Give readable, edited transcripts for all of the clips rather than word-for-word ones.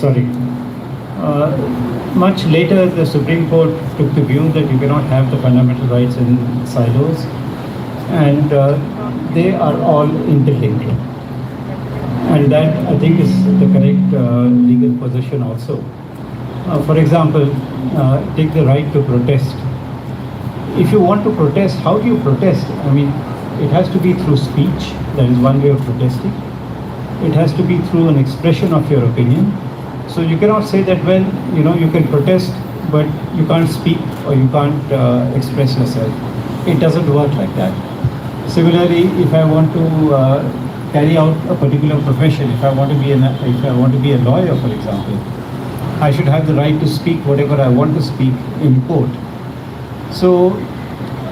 sorry. Much later, the Supreme Court took the view that you cannot have the fundamental rights in silos, and they are all interlinked. And that, I think, is the correct legal position also. For example, take the right to protest. If you want to protest, how do you protest? I mean, it has to be through speech. That is one way of protesting. It has to be through an expression of your opinion. So you cannot say that, well, you can protest, but you can't speak or you can't express yourself. It doesn't work like that. Similarly, if I want to carry out a particular profession, if I want to be a lawyer, for example, I should have the right to speak whatever I want to speak in court. So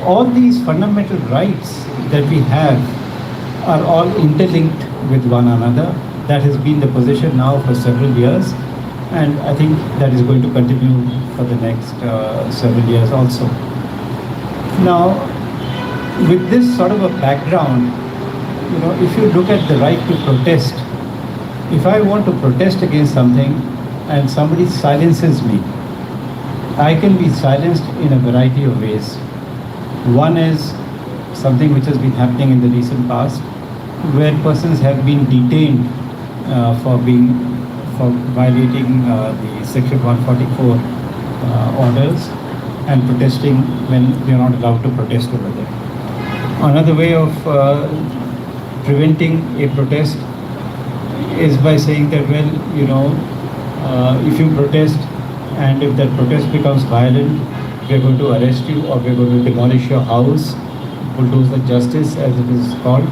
all these fundamental rights that we have are all interlinked with one another. That has been the position now for several years, and I think that is going to continue for the next several years also. Now, with this sort of a background, if you look at the right to protest, if I want to protest against something and somebody silences me, I can be silenced in a variety of ways. One is something which has been happening in the recent past, where persons have been detained for violating the Section 144 orders and protesting when they are not allowed to protest over there. Another way of preventing a protest is by saying that, well, if you protest and if that protest becomes violent, we are going to arrest you or we are going to demolish your house, bulldozer justice as it is called.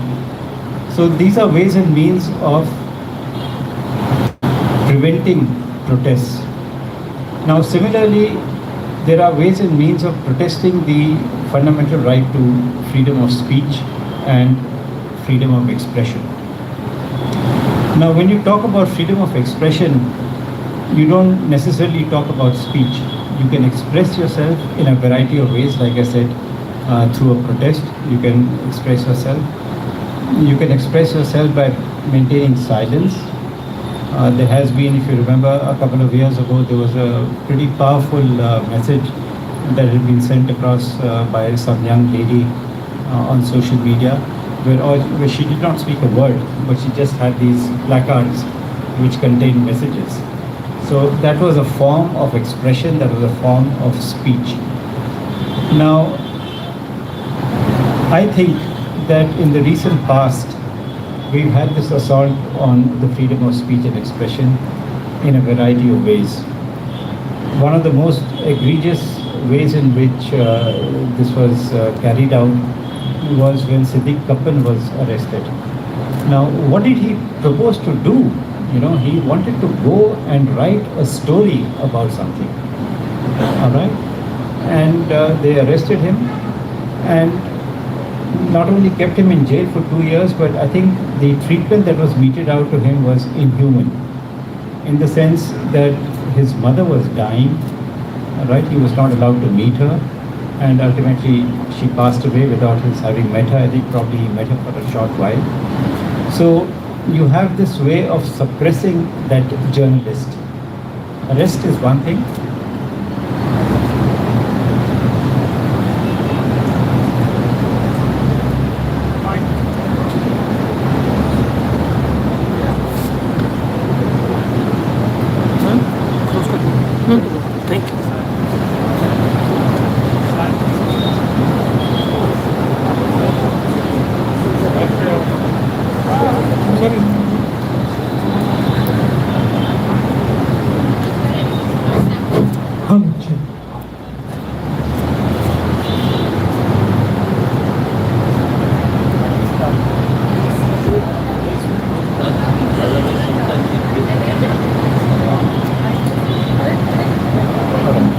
So these are ways and means of preventing protests. Now similarly, there are ways and means of protesting the fundamental right to freedom of speech and freedom of expression. Now when you talk about freedom of expression, you don't necessarily talk about speech. You can express yourself in a variety of ways, like I said, through a protest. You can express yourself. You can express yourself by maintaining silence. There has been, if you remember, a couple of years ago, there was a pretty powerful message that had been sent across by some young lady on social media, where she did not speak a word, but she just had these placards which contained messages. So that was a form of expression, that was a form of speech. Now, I think that in the recent past, we've had this assault on the freedom of speech and expression in a variety of ways. One of the most egregious ways in which this was carried out was when Siddique Kappan was arrested. Now, what did he propose to do? He wanted to go and write a story about something, all right? And they arrested him and not only kept him in jail for 2 years, but I think the treatment that was meted out to him was inhuman, in the sense that his mother was dying, right? He was not allowed to meet her, and ultimately she passed away without his having met her. I think probably he met her for a short while. So you have this way of suppressing that journalist. Arrest is one thing. Thank you.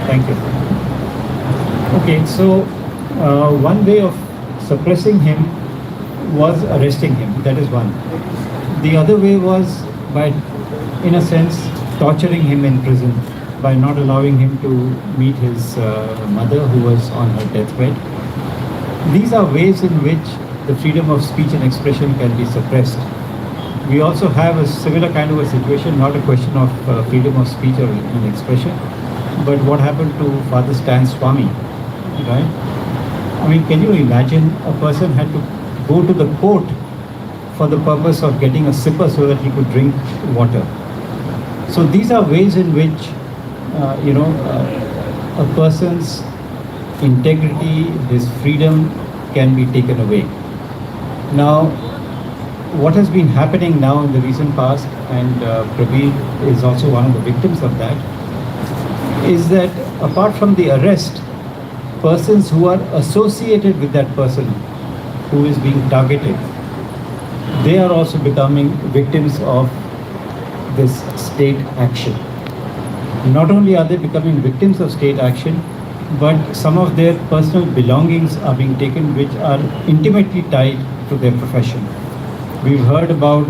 Thank you. Okay, so one way of suppressing him was arresting him. That is one. The other way was by, in a sense, torturing him in prison by not allowing him to meet his mother, who was on her deathbed. These are ways in which the freedom of speech and expression can be suppressed. We also have a similar kind of a situation, not a question of freedom of speech or and expression, but what happened to Father Stan Swami, right? I mean, can you imagine a person had to go to the court for the purpose of getting a sipper so that he could drink water? So these are ways in which, a person's integrity, his freedom can be taken away. Now, what has been happening now in the recent past, and Prabir is also one of the victims of that, is that apart from the arrest, persons who are associated with that person who is being targeted, they are also becoming victims of this state action. Not only are they becoming victims of state action, but some of their personal belongings are being taken which are intimately tied to their profession. We've heard about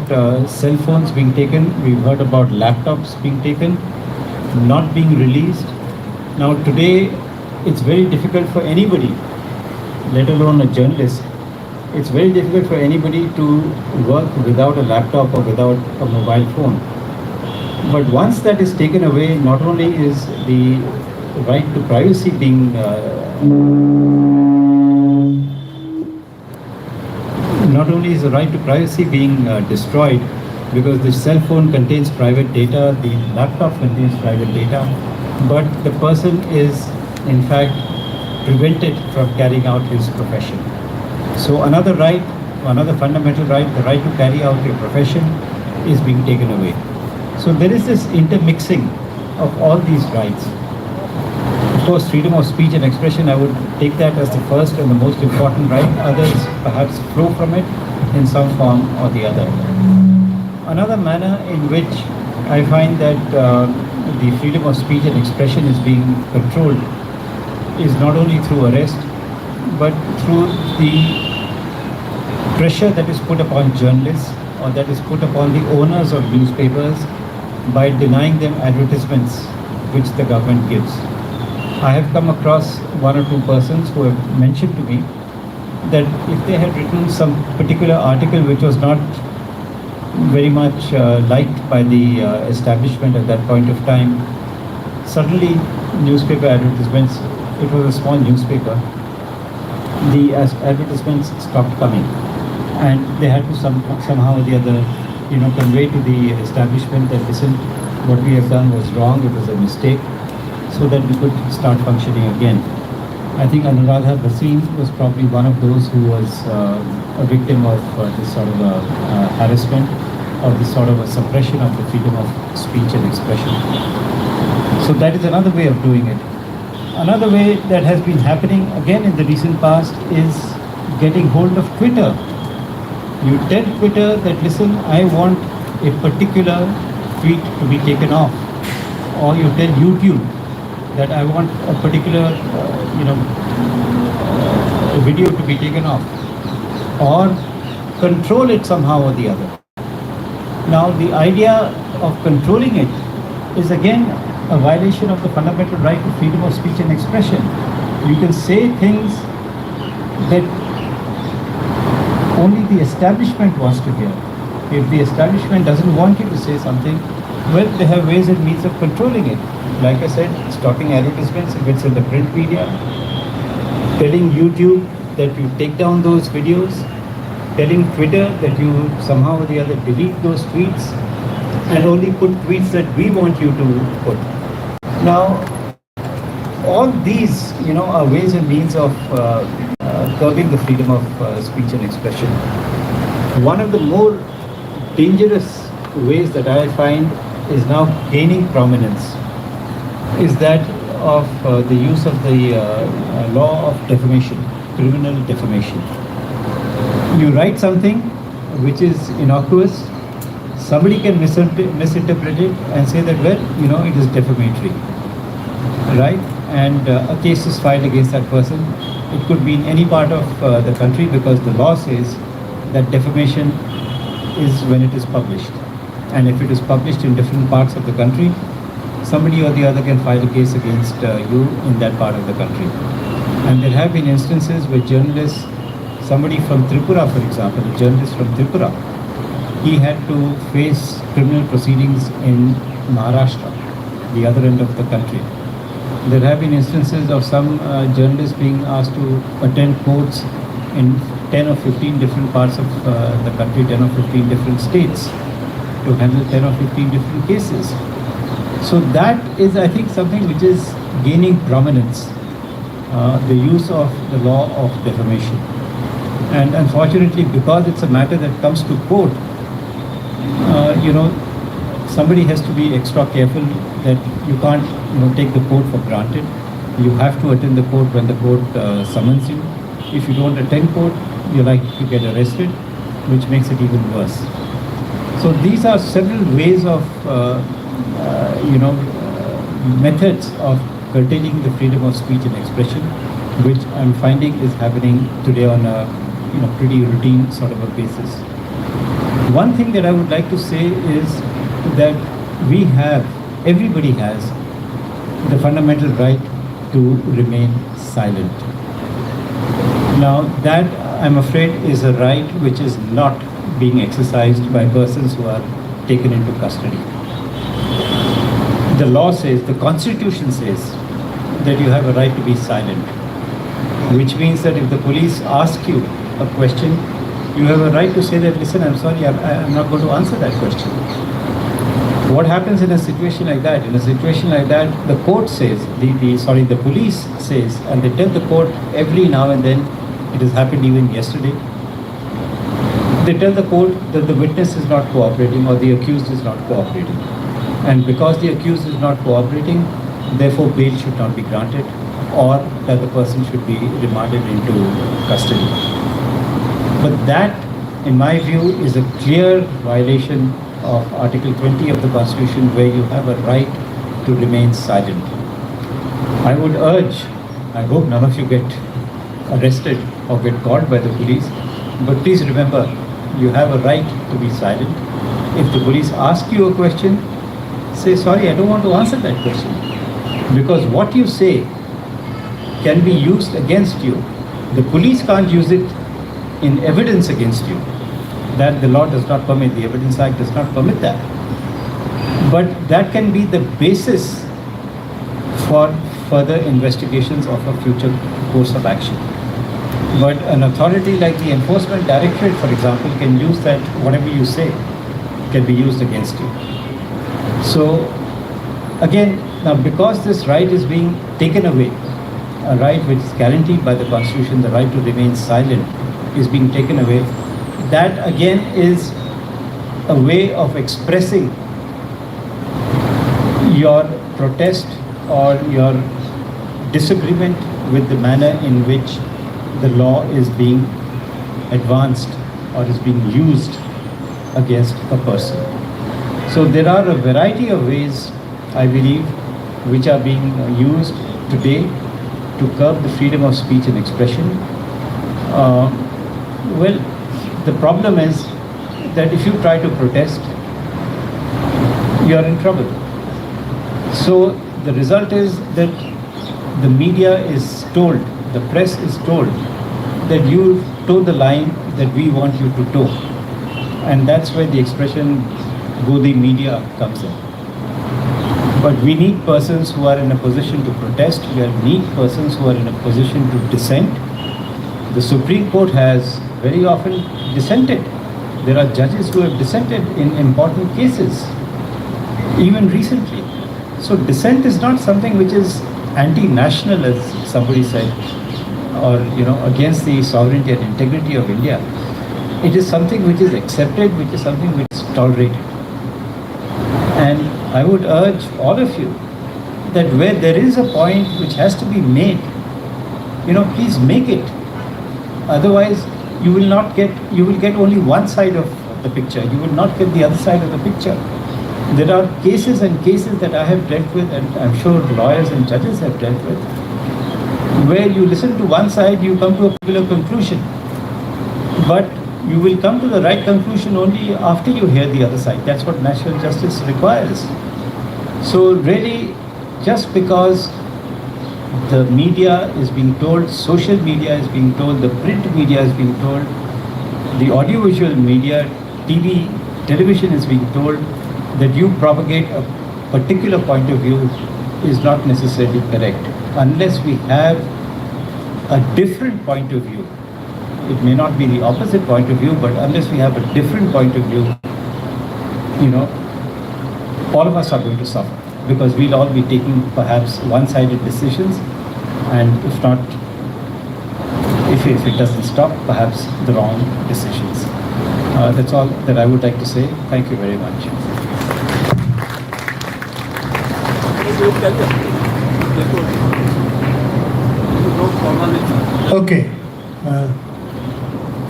cell phones being taken, we've heard about laptops being taken, not being released. Now today, it's very difficult for anybody, let alone a journalist, it's very difficult for anybody to work without a laptop or without a mobile phone. But once that is taken away, not only is the right to privacy being destroyed, because the cell phone contains private data, the laptop contains private data, but the person is in fact prevented from carrying out his profession. So another right, another fundamental right, the right to carry out your profession, is being taken away. So there is this intermixing of all these rights. Of course, freedom of speech and expression, I would take that as the first and the most important right. Others perhaps flow from it in some form or the other. Another manner in which I find that the freedom of speech and expression is being controlled is not only through arrest, but through the pressure that is put upon journalists or that is put upon the owners of newspapers by denying them advertisements which the government gives. I have come across one or two persons who have mentioned to me that if they had written some particular article which was not very much liked by the establishment at that point of time, suddenly newspaper advertisements, it was a small newspaper, the advertisements stopped coming, and they had to somehow or the other, convey to the establishment that listen, what we have done was wrong, it was a mistake, so that we could start functioning again. I think Anuradha Bhasin was probably one of those who was a victim of this sort of harassment or this sort of a suppression of the freedom of speech and expression. So that is another way of doing it. Another way that has been happening again in the recent past is getting hold of Twitter. You tell Twitter that, listen, I want a particular tweet to be taken off. Or you tell YouTube that I want a particular, video to be taken off. Or control it somehow or the other. Now, the idea of controlling it is again a violation of the fundamental right to freedom of speech and expression. You can say things that only the establishment wants to hear. If the establishment doesn't want you to say something, well, they have ways and means of controlling it. Like I said, stopping advertisements if it's in the print media, telling YouTube that you take down those videos, telling Twitter that you somehow or the other delete those tweets and only put tweets that we want you to put. Now, all these, are ways and means of curbing the freedom of speech and expression. One of the more dangerous ways that I find is now gaining prominence is that of the use of the law of defamation, criminal defamation. You write something which is innocuous, somebody can misinterpret it and say that, well, it is defamatory, right? And a case is filed against that person. It could be in any part of the country because the law says that defamation is when it is published. And if it is published in different parts of the country, somebody or the other can file a case against you in that part of the country. And there have been instances where journalists, somebody from Tripura, for example, a journalist from Tripura, he had to face criminal proceedings in Maharashtra, the other end of the country. There have been instances of some journalists being asked to attend courts in 10 or 15 different parts of the country, 10 or 15 different states, to handle 10 or 15 different cases. So that is, I think, something which is gaining prominence, the use of the law of defamation. And unfortunately, because it's a matter that comes to court, somebody has to be extra careful that you can't, take the court for granted. You have to attend the court when the court summons you. If you don't attend court, you're likely to get arrested, which makes it even worse. So these are several ways of, methods of curtailing the freedom of speech and expression, which I'm finding is happening today on a pretty routine sort of a basis. One thing that I would like to say is that everybody has the fundamental right to remain silent. Now that, I'm afraid, is a right which is not being exercised by persons who are taken into custody. The law says, the Constitution says, that you have a right to be silent, which means that if the police ask you a question, you have a right to say that, listen, I'm sorry, I'm not going to answer that question. What happens in a situation like that? In a situation like that, the court says, the police says, and they tell the court every now and then, it has happened even yesterday, they tell the court that the witness is not cooperating or the accused is not cooperating. And because the accused is not cooperating, therefore bail should not be granted, or that the person should be remanded into custody. But that, in my view, is a clear violation of Article 20 of the Constitution, where you have a right to remain silent. I would urge, I hope none of you get arrested or get caught by the police, but please remember, you have a right to be silent. If the police ask you a question, say, sorry, I don't want to answer that question. Because what you say can be used against you. The police can't use it in evidence against you. That the law does not permit, the Evidence Act does not permit that. But that can be the basis for further investigations of a future course of action. But an authority like the Enforcement Directorate, for example, can use that, whatever you say can be used against you. So again, now because this right is being taken away, a right which is guaranteed by the Constitution, the right to remain silent, is being taken away, that again is a way of expressing your protest or your disagreement with the manner in which the law is being advanced or is being used against a person. So there are a variety of ways, I believe, which are being used today to curb the freedom of speech and expression. Well, the problem is that if you try to protest, you are in trouble. So the result is that the media is told, the press is told, that you toe the line that we want you to toe. And that's where the expression Godi media comes in. But we need persons who are in a position to protest. We need persons who are in a position to dissent. The Supreme Court has very often dissented. There are judges who have dissented in important cases, even recently. So dissent is not something which is anti-national, as somebody said, or against the sovereignty and integrity of India. It is something which is accepted, which is something which is tolerated. And I would urge all of you that where there is a point which has to be made, please make it. Otherwise, you will get only one side of the picture. You will not get the other side of the picture. There are cases and cases that I have dealt with, and I'm sure lawyers and judges have dealt with, where you listen to one side, you come to a particular conclusion. But you will come to the right conclusion only after you hear the other side. That's what natural justice requires. So really, just because the media is being told, social media is being told, the print media is being told, the audiovisual media, TV, television is being told that you propagate a particular point of view is not necessarily correct. Unless we have a different point of view, it may not be the opposite point of view, but unless we have a different point of view, all of us are going to suffer because we'll all be taking perhaps one-sided decisions, and if not, if it doesn't stop, perhaps the wrong decisions. That's all that I would like to say. Thank you very much. Okay.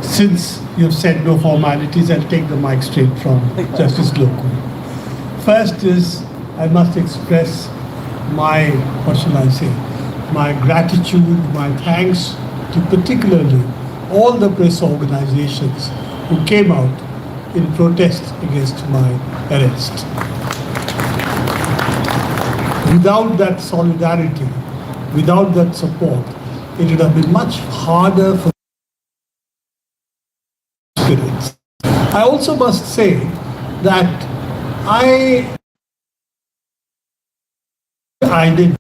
Since you've said no formalities, I'll take the mic straight from Justice Loku. First is, I must express my, what shall I say, my gratitude, my thanks to particularly all the press organizations who came out in protest against my arrest. Without that solidarity, without that support, it would have been much harder for spirits. I also must say that I did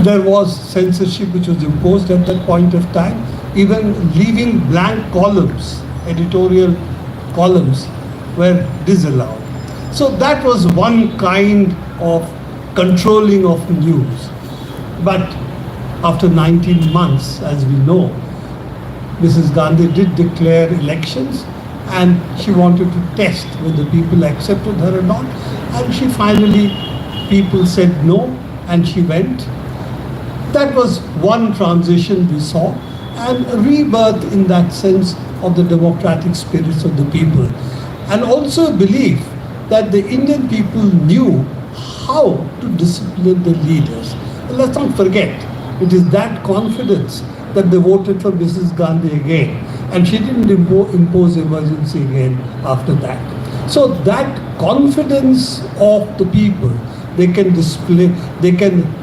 there was censorship which was imposed at that point of time, even leaving blank columns, editorial columns were disallowed. So that was one kind of controlling of news. But after 19 months, as we know, Mrs. Gandhi did declare elections and she wanted to test whether people accepted her or not. And she finally, people said no and she went. That was one transition we saw, and a rebirth in that sense of the democratic spirits of the people. And also a belief that the Indian people knew how to discipline the leaders. And let's not forget, it is that confidence that they voted for Mrs. Gandhi again. And she didn't impose emergency again after that. So that confidence of the people, they can display, they can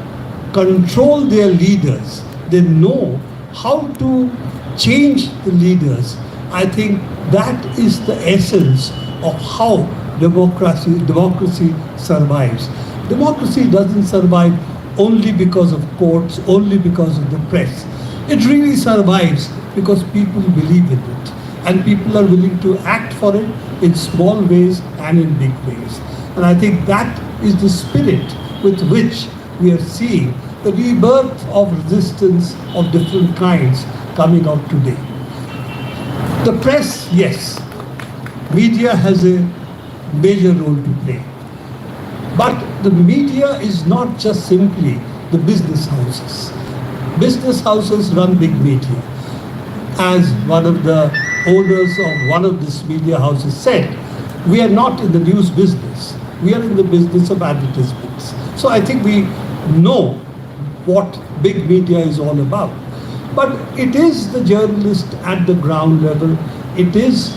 control their leaders, they know how to change the leaders. I think that is the essence of how democracy survives. Democracy doesn't survive only because of courts, only because of the press. It really survives because people believe in it and people are willing to act for it in small ways and in big ways. And I think that is the spirit with which we are seeing the rebirth of resistance of different kinds coming out today. The press, yes, media has a major role to play. But the media is not just simply the business houses. Business houses run big media. As one of the owners of one of these media houses said, we are not in the news business. We are in the business of advertisements. So I think we know what big media is all about. But it is the journalist at the ground level. It is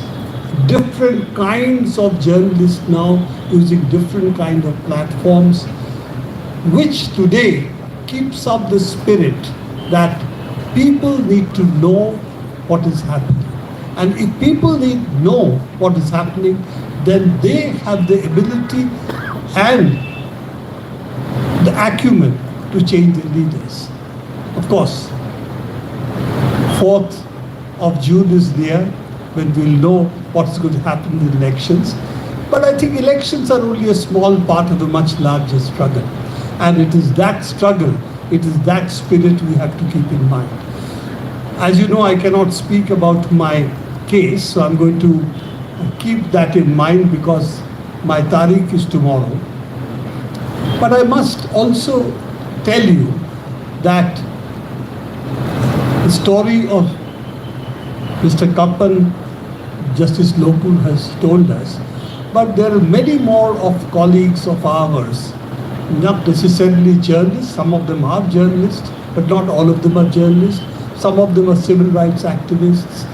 different kinds of journalists now using different kind of platforms, which today keeps up the spirit that people need to know what is happening. And if people need to know what is happening, then they have the ability and the acumen to change the leaders. Of course, 4th of June is near, when we'll know what's going to happen in the elections. But I think elections are only a small part of a much larger struggle. And it is that struggle, it is that spirit we have to keep in mind. As you know, I cannot speak about my case, so I'm going to keep that in mind because my tariq is tomorrow. But I must also tell you that the story of Mr. Kappan, Justice Lokul has told us, but there are many more of colleagues of ours, not necessarily journalists, some of them are journalists, but not all of them are journalists. Some of them are civil rights activists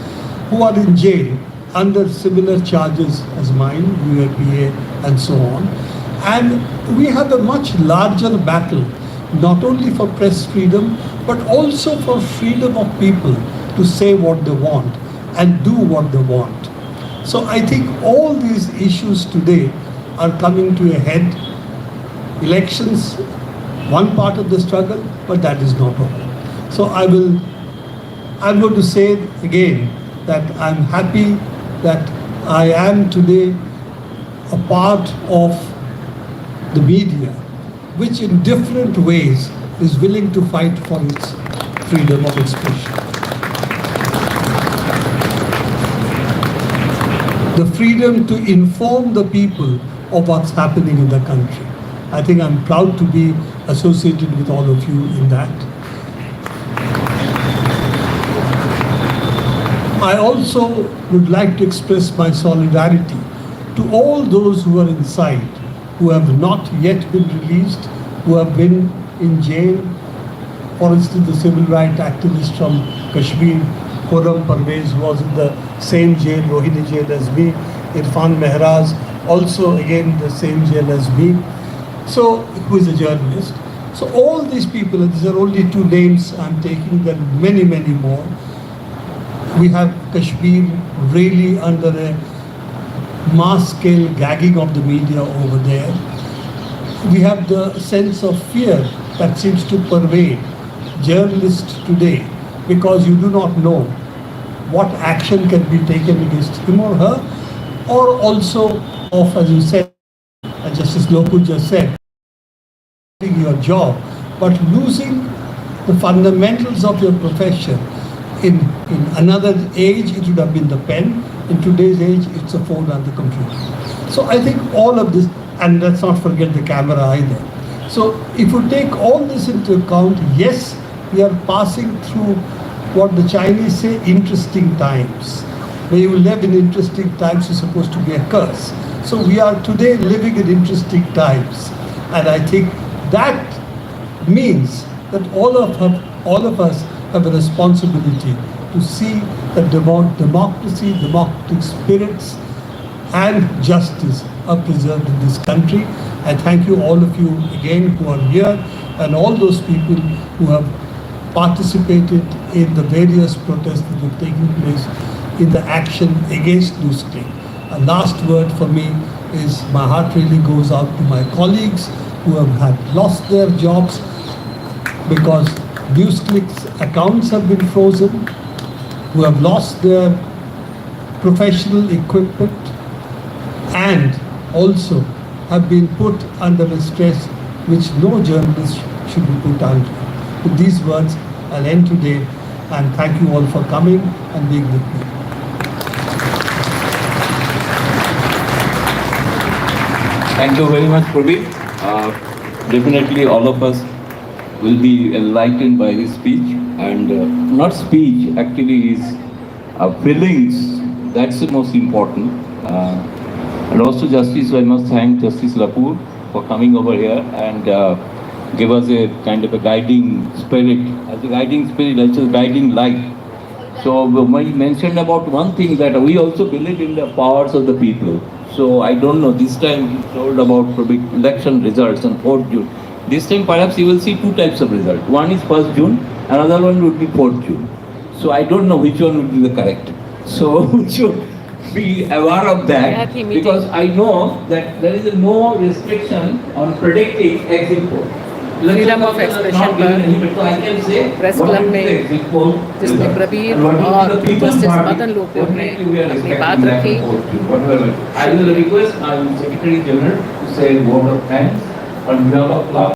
who are in jail under similar charges as mine, UAPA and so on. And we have a much larger battle, not only for press freedom, but also for freedom of people to say what they want and do what they want. So I think all these issues today are coming to a head. Elections, one part of the struggle, but that is not all. So I'm going to say again that I'm happy that I am today a part of the media, which in different ways is willing to fight for its freedom of expression. The freedom to inform the people of what's happening in the country. I think I'm proud to be associated with all of you in that. I also would like to express my solidarity to all those who are inside, who have not yet been released, who have been in jail. For instance, the civil rights activist from Kashmir, Khurram Parvez, was in the same jail, Rohini jail as me. Irfan Mehraz, also again the same jail as me. So, who is a journalist. So all these people, and these are only 2 names I'm taking, there are many, many more. We have Kashmir really under a mass-scale gagging of the media over there. We have the sense of fear that seems to pervade journalists today because you do not know what action can be taken against him or her, or also of, as you said, as Justice Lokul just said, your job, but losing the fundamentals of your profession. In another age, it would have been the pen. In today's age, it's a phone and the computer. So I think all of this, and let's not forget the camera either. So if you take all this into account, yes, we are passing through what the Chinese say, interesting times. When you live in interesting times, it's supposed to be a curse. So we are today living in interesting times. And I think that means that all of us have a responsibility to see that democracy, democratic spirits, and justice are preserved in this country. I thank you, all of you again who are here, and all those people who have participated in the various protests that have taken place in the action against NewsClick. A last word for me is my heart really goes out to my colleagues who have lost their jobs because NewsClick's accounts have been frozen, who have lost their professional equipment, and also have been put under a stress which no journalist should be put under. With these words, I'll end today and thank you all for coming and being with me. Thank you very much, Pradeep. Definitely all of us will be enlightened by his speech, and not speech, actually his feelings, that's the most important. And also Justice, I must thank Justice Lapur for coming over here and give us a kind of a guiding spirit, as a guiding spirit, as a guiding light. So we mentioned about one thing, that we also believe in the powers of the people. So I don't know, this time he told about election results on 4th June. This time perhaps you will see two types of results. One is 1st June, another one would be 4th June. So I don't know which one would be the correct. So we should be aware of that, because I know that there is no restriction on predicting exit poll. Freedom of expression पर So I can say press what club is the में exit poll जिसमें result. Praveen And what is और the people's justice party, Madan Lokur ने definitely we are अपनी respecting बात that रखी। whatever. I will request our Secretary General to say a word of thanks on behalf of